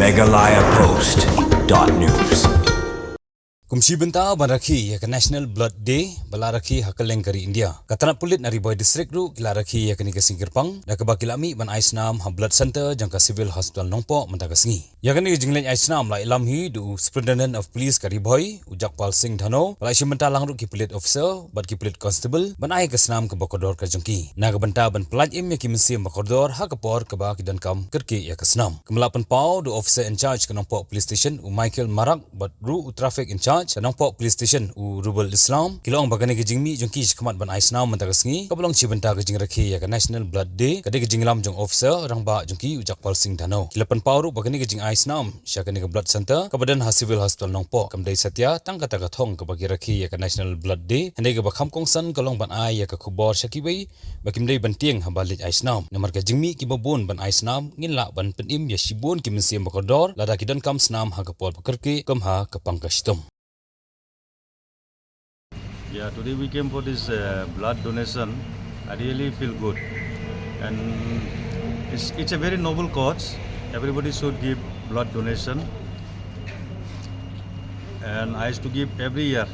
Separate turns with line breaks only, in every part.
meghalayapost.news.
Kumsi benta ban Rakhe ya National Blood Day bala Rakhe hakaleng kari India. Katana Pulit na Ribhoi district ru kila Rakhe ya kani kasingkirpang da Kaba kilami ban Snam ha blood center jangka civil hospital Nongpoh menta kasingi. Ya kani jingleng Snam la ilam hi du superintendent of police ka Ribhoi ujak pal sing dhano bala simenta lang ru ki Pulit officer bat ki Pulit constable ban ai ka Snam ka bakodor ka jangki. Na ka benta ban pelaj im ya ki mensi bakodor ha ka por ka ba ki dan kam kerki ya ka Snam. Kemelapan pau du officer in charge ka Nongpoh police station u Michael Marak bat ru traffic in charge Nongpoh police station u Rubal Islam kilong bagane ke jingmi jongki khmat ban Snam menta kasingi kablong chibenta ke jing Rakhe ya National Blood Day kade ke jinglam jong officer rangba jongki ujak pal sing dhano kilapan pawru bagane ke jing Snam syakane ke blood center kabadan ha civil hospital Nongpoh kamdai satya tangkata ka thong ke bagi Rakhe ya National Blood Day hande ke bakham kongsan kalong ban ai ya ka khubor syakibai bakimdai bantieng ha balit Snam namar ke jingmi ki babon ban Snam nginla ban penim ya shibon ki mensim bakodor lada kidan kam Snam ha ka pol pakerke kam ha ka pangkastum.
Yeah, today we came for this blood donation. I really feel good, and it's a very noble cause. Everybody should give blood donation, and I used to give every year,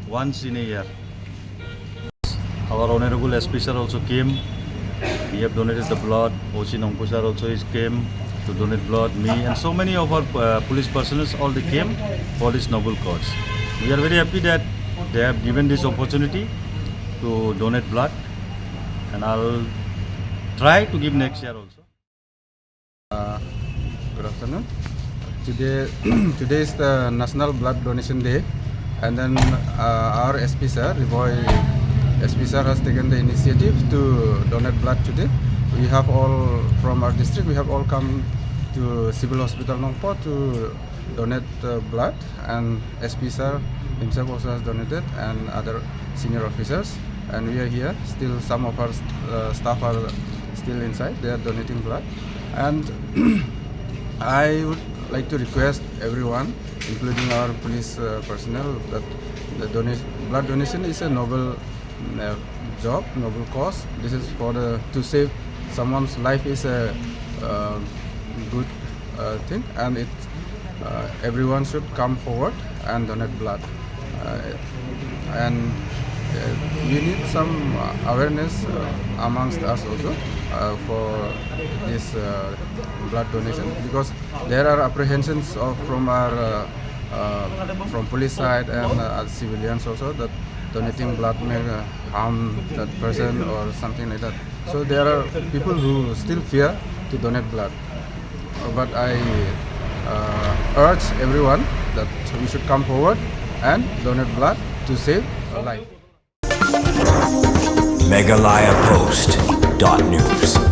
once in a year. Our honorable SP sir also came. He have donated the blood. OC Nongpoh sir also came to donate blood. Me and so many of our police personnel all they came for this noble cause. We are very happy that they have given this opportunity to donate blood, and I'll try to give next year also.
Good afternoon. Today is the National Blood Donation Day, and then our SP sir, Ribhoi SP sir, has taken the initiative to donate blood today. We have all from our district. We have all come to Civil Hospital Nongpoh to donate blood, and SP sir himself also has donated, and other senior officers, and we are here. Still some of our staff are still inside. They are donating blood, and I would like to request everyone, including our police personnel, that the blood donation is a noble job, noble cause. This is for to save someone's life is a good thing, and everyone should come forward and donate blood. And we need some awareness amongst us also for this blood donation, because there are apprehensions from our from police side and civilians also that donating blood may harm that person or something like that. So there are people who still fear to donate blood, but I urge everyone that we should come forward and donate blood to save a life.
meghalayapost.news